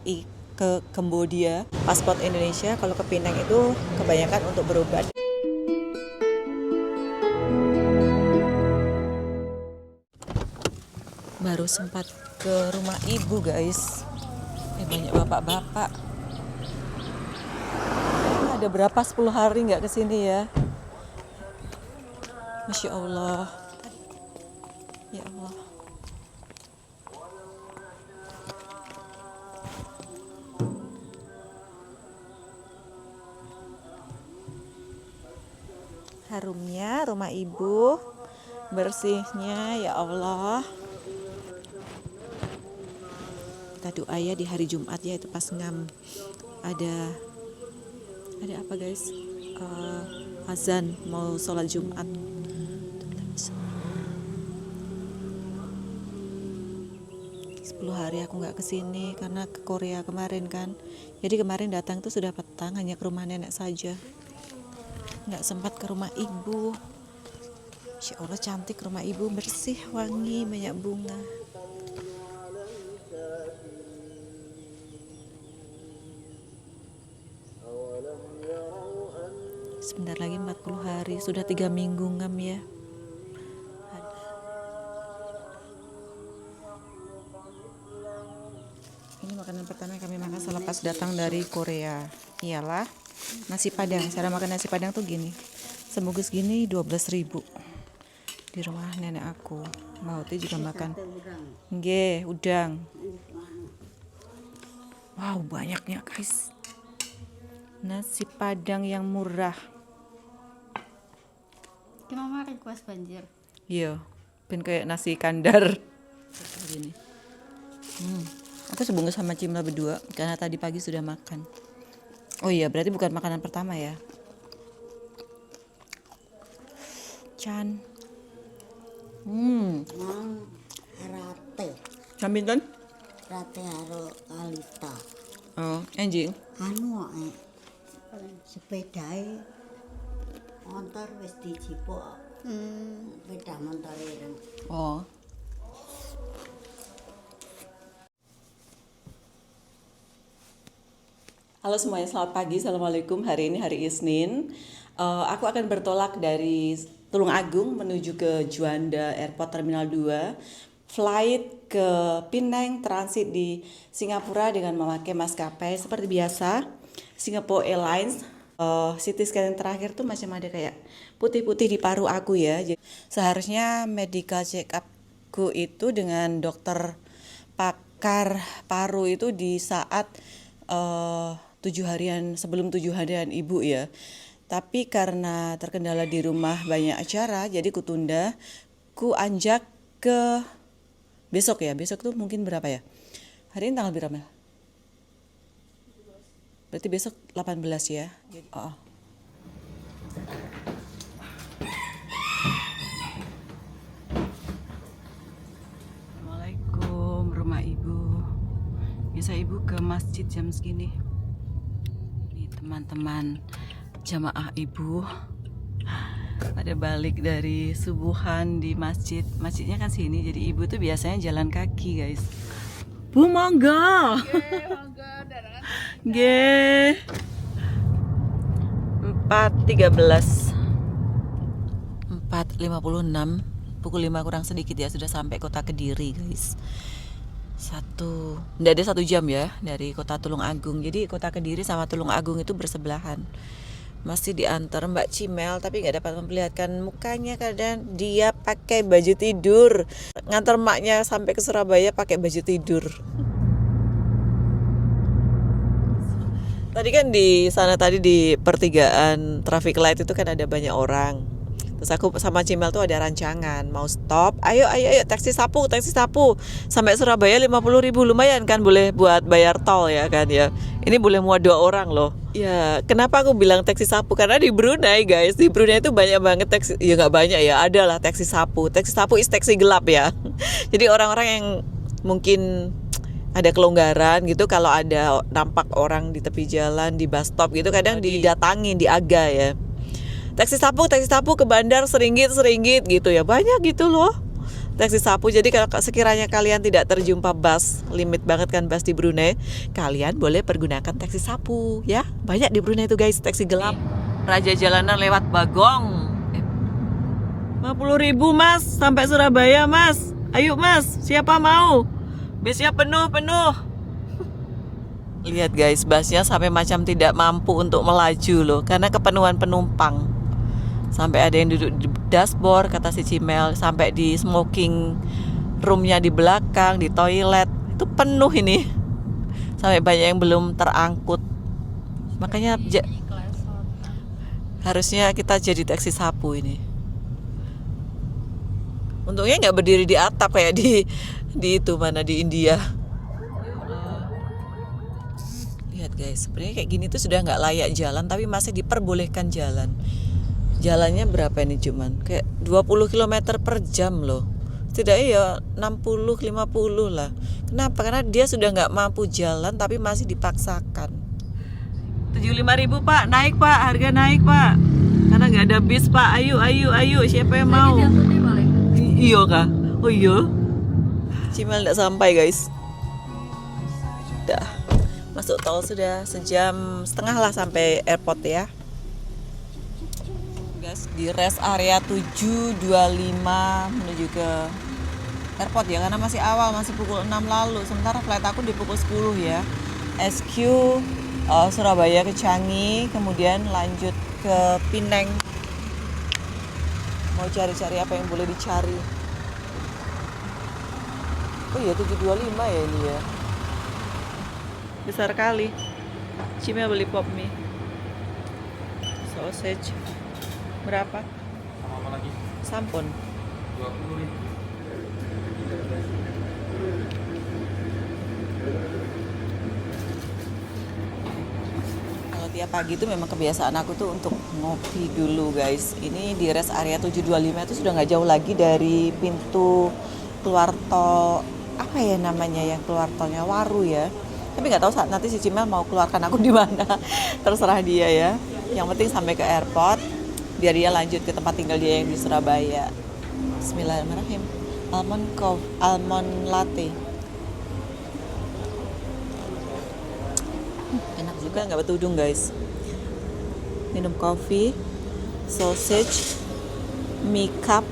TNI ke Kambodia. Paspor Indonesia kalau ke Penang itu kebanyakan untuk berobat. Baru sempat ke rumah ibu guys. Banyak bapak-bapak. Ada berapa 10 hari nggak kesini ya. Masya Allah. Ya Allah. Harumnya rumah ibu, bersihnya ya Allah. Kita doa ya di hari Jumat ya, itu pas ngam ada apa guys, azan mau sholat Jumat. 10 hari aku nggak kesini karena ke Korea kemarin kan. Jadi kemarin datang tuh sudah petang, hanya ke rumah nenek saja, nggak sempat ke rumah ibu. Insya Allah cantik rumah ibu, bersih, wangi, banyak bunga. Sebentar lagi 40 hari, sudah 3 minggu ngam ya. Ini makanan pertama yang kami makan selepas datang dari Korea. Iyalah nasi padang. Cara makan nasi padang tuh gini. Sebungkus gini 12.000. Di rumah nenek aku. Mau tuh juga makan. Nggih, udang. Wow, banyaknya guys. Nasi padang yang murah. Mama request banjir. Iya, ben kayak nasi kandar. Gini. Aku sebungkus sama Cimla berdua karena tadi pagi sudah makan. Oh iya, berarti bukan makanan pertama ya. Chan. Rate. Sampinten? Rate karo Alita. Oh, anjing. Anu sepedae motor wis dijipuk. Sepeda montore. Oh. Halo semuanya, selamat pagi. Assalamualaikum. Hari ini hari Isnin. Aku akan bertolak dari Tulung Agung menuju ke Juanda Airport Terminal 2. Flight ke Penang, transit di Singapura dengan memakai maskapai seperti biasa Singapore Airlines. CT scan yang terakhir tuh macam ada kayak putih-putih di paru aku ya. Jadi, seharusnya medical check upku itu dengan dokter pakar paru itu di saat 7 harian sebelum 7 harian ibu ya. Tapi karena terkendala di rumah banyak acara, jadi kutunda, ku anjak ke besok ya. Besok tuh mungkin berapa ya? Hari ini tanggal berapa? Berarti besok 18 ya. Assalamualaikum, rumah ibu. Biasa ibu ke masjid jam segini. Nih teman-teman jamaah ibu pada balik dari subuhan di masjid. Masjidnya kan sini, jadi ibu tuh biasanya jalan kaki guys. Bu monggo. Nggih. 4.13 4.56 pukul 5 kurang sedikit ya, sudah sampai kota Kediri guys. Nggak ada 1 jam ya dari kota Tulung Agung. Jadi kota Kediri sama Tulung Agung itu bersebelahan. Masih diantar Mbak Cimel tapi nggak dapat memperlihatkan mukanya karena dia pakai baju tidur. Ngantar maknya sampai ke Surabaya pakai baju tidur. Tadi kan di sana tadi di pertigaan traffic light itu kan ada banyak orang. Terus aku sama Cimel tuh ada rancangan mau stop. Ayo taksi sapu. Sampai Surabaya 50.000 lumayan kan, boleh buat bayar tol ya kan ya. Ini boleh muat 2 orang loh. Ya, kenapa aku bilang taksi sapu? Karena di Brunei guys, di Brunei itu banyak banget taksi. Ya nggak banyak ya, ada lah taksi sapu. Taksi sapu is taksi gelap ya. Jadi orang-orang yang mungkin ada kelonggaran gitu, kalau ada nampak orang di tepi jalan, di bus stop gitu kadang didatangin, diaga ya. Taksi sapu ke bandar seringgit gitu ya, banyak gitu loh. taksi sapu. Jadi kalau sekiranya kalian tidak terjumpa bus, limit banget kan bus di Brunei, kalian boleh pergunakan taksi sapu ya. Banyak di Brunei itu guys, taksi gelap. Raja jalanan lewat Bagong. 50.000 mas sampai Surabaya mas. Ayo mas, siapa mau? Bisnya penuh. Lihat guys, busnya sampai macam tidak mampu untuk melaju loh, karena kepenuhan penumpang. Sampai ada yang duduk di dashboard kata si Cimel, sampai di smoking roomnya di belakang, di toilet itu penuh ini. Sampai banyak yang belum terangkut. Makanya harusnya kita jadi taksi sapu ini. Untungnya nggak berdiri di atap kayak di itu mana di India. Lihat guys, sebenarnya kayak gini tuh sudah nggak layak jalan, tapi masih diperbolehkan jalan. Jalannya berapa ini cuman? Kayak 20 km per jam loh. Setidaknya ya 60-50 lah. Kenapa? Karena dia sudah nggak mampu jalan tapi masih dipaksakan. 75.000 pak, naik pak, harga naik pak. Karena nggak ada bis pak, ayo, siapa yang mau? Iya kah? Oh iya? Cimel nggak sampai guys. Udah, masuk tol sudah 1,5 jam lah sampai airport ya. Guys, di rest area 7.25 menuju ke airport ya, karena masih awal, masih pukul 6 lalu. Sementara flight aku di pukul 10 ya. SQ Surabaya ke Changi, kemudian lanjut ke Penang. Mau cari-cari apa yang boleh dicari. Oh iya 725 ya ini ya. Besar kali. Cimel beli pop mie. Sausage. Berapa? Sama apa lagi? Sampun. 20.000. Kalau tiap pagi itu memang kebiasaan aku tuh untuk ngopi dulu guys. Ini di rest area 725 itu sudah nggak jauh lagi dari pintu keluar tol, apa ya namanya yang keluar tolnya, Waru ya. Tapi nggak tahu saat nanti si Cimel mau keluarkan aku di mana. Terserah dia ya. Yang penting sampai ke airport biar dia lanjut ke tempat tinggal dia yang di Surabaya. Bismillahirrahmanirrahim. Almond latte. Enak juga, nggak bertudung guys. Minum kopi, sausage, mie cup.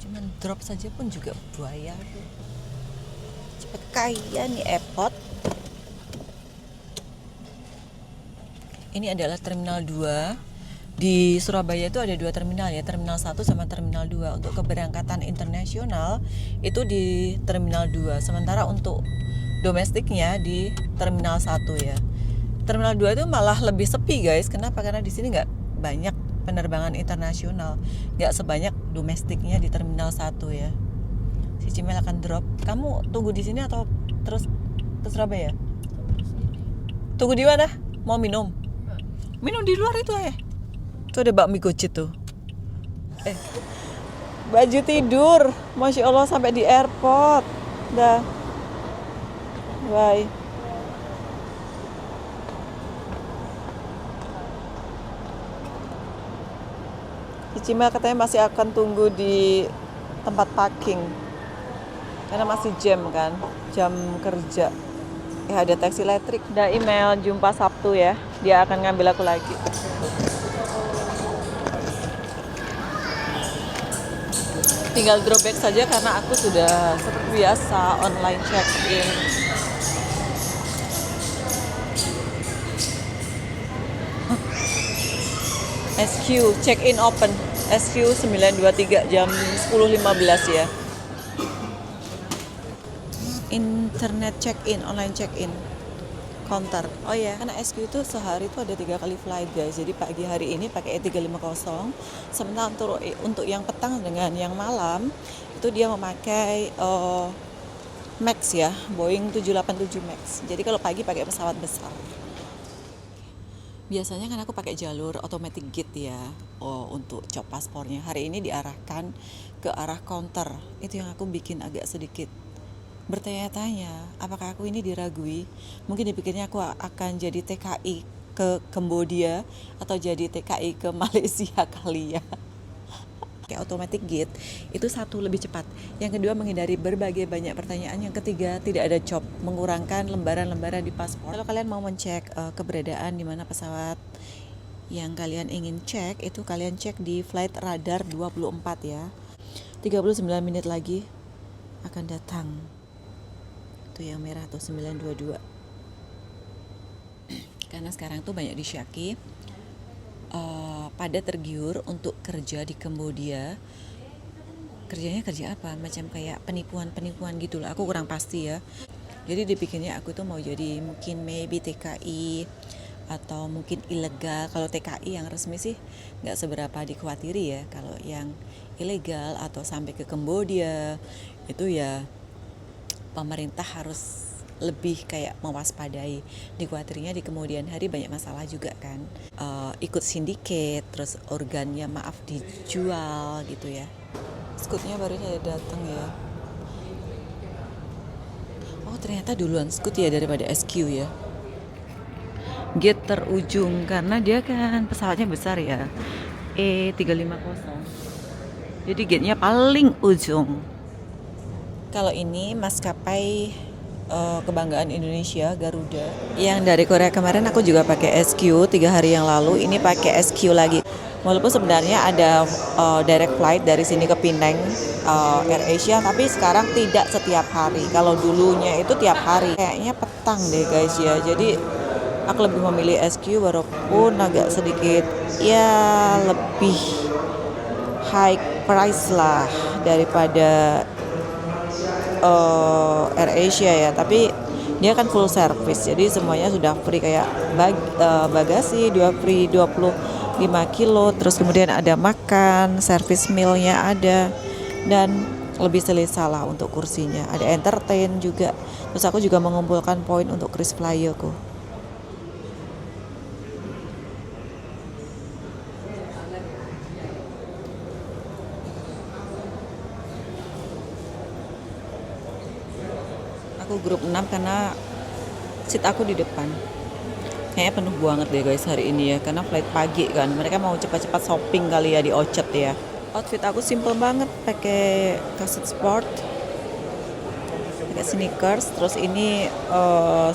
Cuman drop saja pun juga bayar. Cepet kaya nih airport. Ini adalah Terminal 2. Di Surabaya itu ada 2 terminal ya, Terminal 1 sama Terminal 2. Untuk keberangkatan internasional itu di Terminal 2. Sementara untuk domestiknya di Terminal 1 ya. Terminal 2 itu malah lebih sepi guys. Kenapa? Karena di sini nggak banyak penerbangan internasional. Nggak sebanyak domestiknya di Terminal 1 ya. Si Cimel akan drop. Kamu tunggu di sini atau terus ke Surabaya? Tunggu di mana? Mau minum? Minum di luar itu ya. Tuh ada bakmi gojit tuh. Baju tidur. Masya Allah sampai di airport. Dah. Bye. Cimel katanya masih akan tunggu di tempat parking. Karena masih jam kan. Jam kerja. Ada taksi elektrik. Udah email jumpa Sabtu ya. Dia akan ngambil aku lagi. Tinggal drawback saja karena aku sudah seperti biasa online check-in. SQ check-in open. SQ 923 jam 10.15 ya. Internet check-in, online check-in. Counter. Oh ya, karena SQ itu sehari itu ada 3 kali flight guys. Jadi pagi hari ini pakai E350. Sementara untuk yang petang dengan yang malam itu dia memakai Max ya, Boeing 787 Max. Jadi kalau pagi pakai pesawat besar. Biasanya kan aku pakai jalur automatic gate ya. Untuk cop paspornya. Hari ini diarahkan ke arah counter. Itu yang aku bikin agak sedikit bertanya-tanya apakah aku ini diragui. Mungkin dipikirnya aku akan jadi TKI ke Kambodia atau jadi TKI ke Malaysia kali ya. Kayak automatic gate itu satu, lebih cepat. Yang kedua, menghindari berbagai banyak pertanyaan. Yang ketiga, tidak ada chop, mengurangkan lembaran-lembaran di paspor. Kalau kalian mau mencek keberadaan di mana pesawat yang kalian ingin cek, itu kalian cek di flight radar 24 ya. 39 menit lagi akan datang. Itu yang merah tuh 922. Karena sekarang tuh banyak di Syaki pada tergiur untuk kerja di Kambodia. Kerjanya kerja apa? Macam kayak penipuan gitu lah. Aku kurang pasti ya. Jadi dipikirnya aku tuh mau jadi mungkin maybe TKI atau mungkin ilegal. Kalau TKI yang resmi sih nggak seberapa dikhawatiri ya. Kalau yang ilegal atau sampai ke Kambodia itu ya pemerintah harus lebih kayak mewaspadai. Dikhawatirnya di kemudian hari banyak masalah juga kan, ikut sindiket, terus organnya dijual gitu ya. Scootnya baru saja datang ya. Oh ternyata duluan Scoot ya daripada SQ ya. Gate terujung karena dia kan pesawatnya besar ya, E350. Jadi gate-nya paling ujung. Kalau ini maskapai kebanggaan Indonesia, Garuda. Yang dari Korea kemarin aku juga pakai SQ 3 hari yang lalu. Ini pakai SQ lagi. Walaupun sebenarnya ada direct flight dari sini ke Penang, AirAsia, tapi sekarang tidak setiap hari. Kalau dulunya itu tiap hari. Kayaknya petang deh guys ya. Jadi aku lebih memilih SQ walaupun agak sedikit ya lebih high price lah daripada AirAsia ya, tapi dia kan full service, jadi semuanya sudah free kayak bagasi 2 free 25 kilo, terus kemudian ada makan, service mealnya ada, dan lebih selesa lah untuk kursinya, ada entertain juga. Terus aku juga mengumpulkan poin untuk KrisFlyerku. Aku grup 6 karena seat aku di depan. Kayaknya penuh banget deh guys hari ini ya, karena flight pagi kan. Mereka mau cepat-cepat shopping kali ya di Orchard ya. Outfit aku simple banget, pakai kaset sport, pakai sneakers, terus ini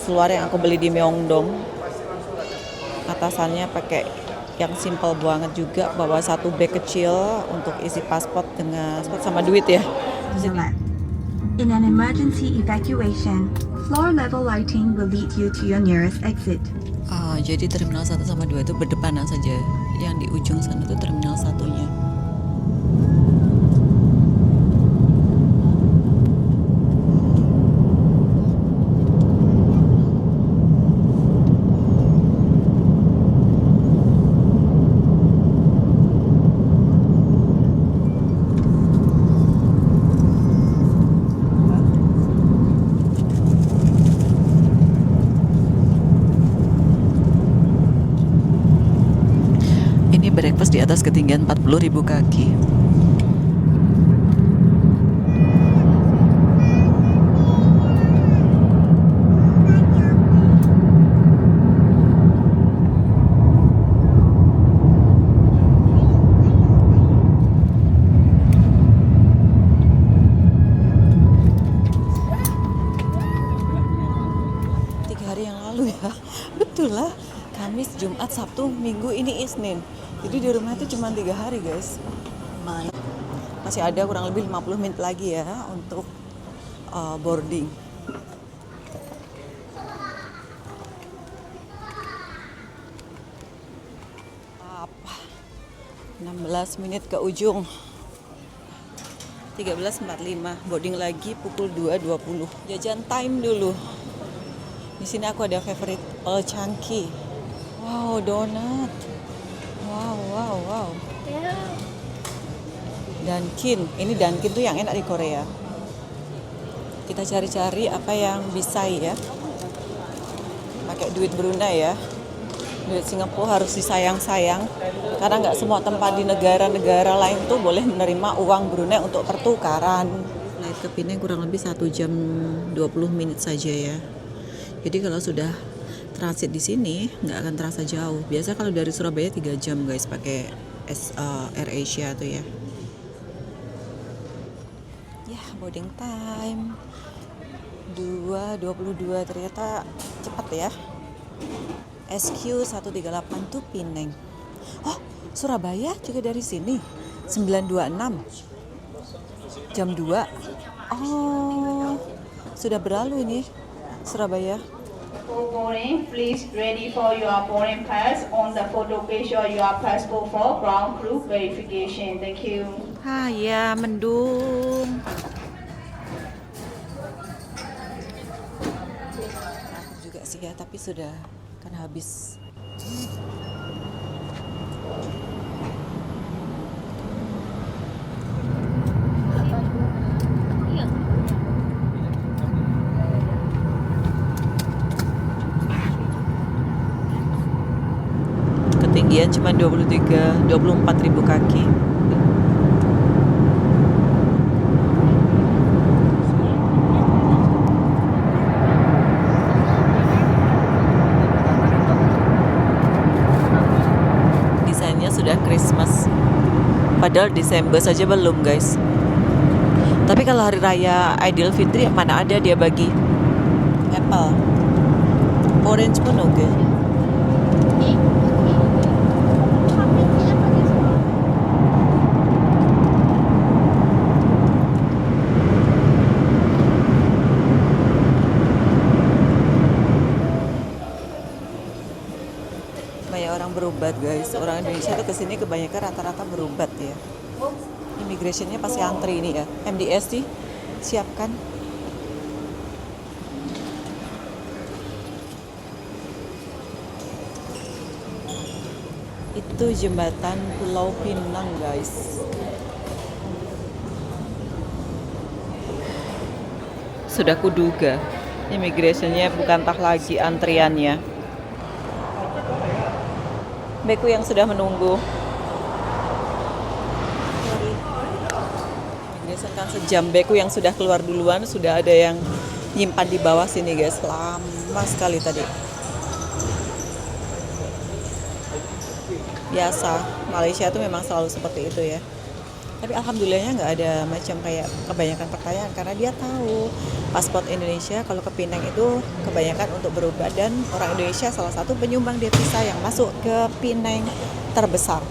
seluar yang aku beli di Myeongdong. Atasannya pakai yang simple banget juga, bawa satu bag kecil untuk isi paspor dengan sama duit ya. Terus ini. In an emergency evacuation, floor level lighting will lead you to your nearest exit. Jadi terminal 1 sama 2 itu berdepanan saja. Yang di ujung sana itu terminal 1-nya. Breakfast di atas ketinggian 40.000 kaki. Betul lah, Kamis, Jumat, Sabtu, Minggu, ini Isnin. Jadi di rumah itu cuma 3 hari guys. Masih ada kurang lebih 50 menit lagi ya untuk boarding. Apa? 16 menit ke ujung. 13.45, boarding lagi pukul 2.20. Jajan time dulu. Di sini aku ada favorite chunky. Wow, donat. Wow. Dunkin. Ini Dunkin tuh yang enak di Korea. Kita cari-cari apa yang bisa ya. Pakai duit Brunei ya. Duit Singapura harus disayang-sayang. Karena nggak semua tempat di negara-negara lain tuh boleh menerima uang Brunei untuk pertukaran. Flight flight ke Penang kurang lebih 1 jam 20 menit saja ya. Jadi kalau sudah transit di sini nggak akan terasa jauh. Biasa kalau dari Surabaya 3 jam guys pakai Air Asia tuh ya. Ya, boarding time 2:22, ternyata cepat ya. SQ 138 tuh Penang. Oh, Surabaya juga dari sini 926 jam 2. Oh, sudah berlalu ini Surabaya. For boarding, please ready for your boarding pass. On the photo, please show your passport for ground crew verification. Thank you. Ah ya, mendung. Aku juga sih ya, tapi sudah kan habis. Ketinggian cuma 24.000 kaki. Desainnya sudah Christmas. Padahal Desember saja belum, guys. Tapi kalau hari raya Aidilfitri mana ada dia bagi apple. Orange pun oke. Banyak orang berobat guys. Orang Indonesia tuh kesini kebanyakan rata-rata berobat ya. Immigrationnya pasti antri ini ya. MDS sih siapkan. Itu jembatan Pulau Pinang guys. Sudah kuduga immigrationnya bukan tah lagi antriannya. Beku yang sudah menunggu. Immigration kan sejam. Beku yang sudah keluar duluan sudah ada yang nyimpan di bawah sini guys. Lama sekali tadi. Biasa, Malaysia tuh memang selalu seperti itu ya. Tapi alhamdulillahnya nggak ada macam kayak kebanyakan pertanyaan karena dia tahu paspor Indonesia kalau ke Penang itu kebanyakan untuk berobat dan orang Indonesia salah satu penyumbang devisa yang masuk ke Penang terbesar.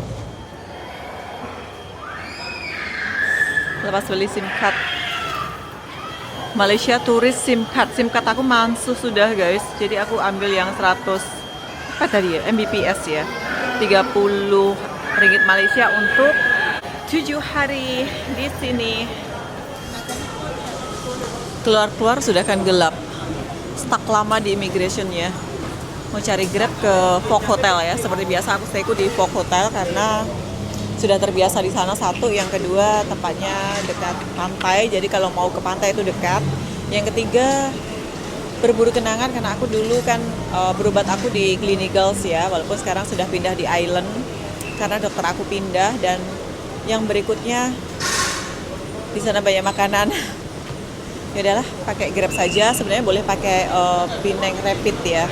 Lepas beli SIM card Malaysia turis SIM card aku mansuh sudah guys. Jadi aku ambil yang 100 apa tadi ya Mbps ya 30 ringgit Malaysia untuk 7 hari di sini. Keluar-keluar sudah kan gelap. Stuck lama di immigration ya. Mau cari Grab ke Fog Hotel ya. Seperti biasa aku stayku di Fog Hotel karena sudah terbiasa di sana satu. Yang kedua tempatnya dekat pantai. Jadi kalau mau ke pantai itu dekat. Yang ketiga berburu kenangan karena aku dulu kan berobat aku di Clinicals ya. Walaupun sekarang sudah pindah di Island karena dokter aku pindah dan yang berikutnya di sana banyak makanan. Ya udahlah, pakai Grab saja. Sebenarnya boleh pakai Penang Rapid ya.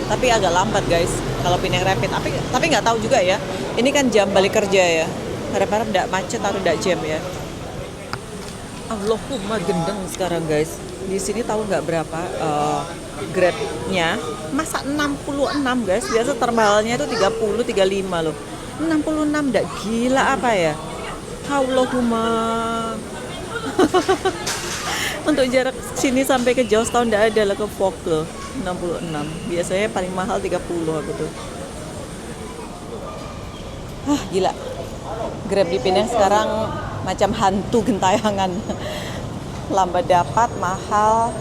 Tapi agak lambat guys kalau Penang Rapid. Tapi nggak tahu juga ya. Ini kan jam balik kerja ya. Harap-harap tidak macet atau tidak jam ya. Allahumma gendeng sekarang guys. Di sini tahu nggak berapa Grab-nya? Masa 66 guys? Biasa termahalnya itu 30, 35 loh. 66 ndak gila apa ya? Allahumma. Untuk jarak sini sampai ke Georgetown ndak ada lah ke Fog loh. 66. Biasanya paling mahal 30 aku tuh. Gila. Grab di Penang sekarang macam hantu gentayangan. Lambat dapat, mahal.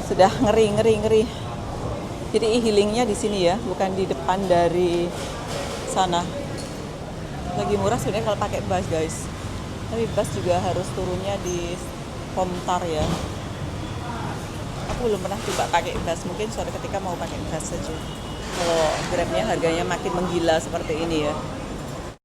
Sudah ngeri. Jadi healingnya di sini ya, bukan di depan dari sana. Lagi murah sebenarnya kalau pakai bus guys. Tapi bus juga harus turunnya di Pomtar ya. Aku belum pernah coba pakai bus. Mungkin suatu ketika mau pakai bus saja. Kalau Grabnya harganya makin menggila seperti ini ya.